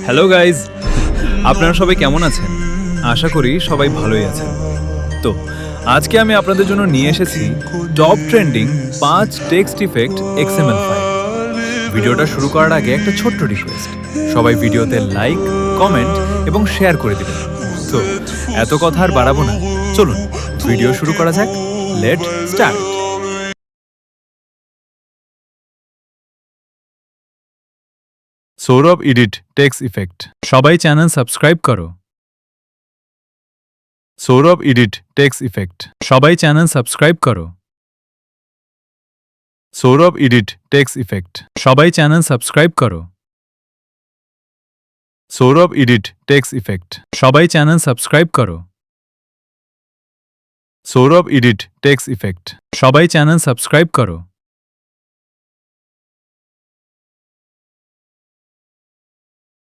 Hello guys, আপনারা সবাই কেমন আছেন? আশা করি সবাই ভালোই আছেন। তো আজকে আমি আপনাদের জন্য নিয়ে এসেছি top trending 5 text effect XML file. ভিডিওটা শুরু করার আগে একটা ছোট্ট রিকোয়েস্ট, সবাই ভিডিওতে লাইক, কমেন্ট এবং শেয়ার করে দিবেন। তো এত কথা আর বাড়াবো না, চলুন ভিডিও শুরু করা যাক। Let start. Sourav edit text effect. সবাই চ্যানেল সাবস্ক্রাইব করো। Sourav edit text effect. সবাই চ্যানেল সাবস্ক্রাইব করো। Sourav edit text effect. সবাই চ্যানেল সাবস্ক্রাইব করো। Sourav edit text effect. সবাই চ্যানেল সাবস্ক্রাইব করো। Sourav edit text effect. সবাই চ্যানেল সাবস্ক্রাইব করো।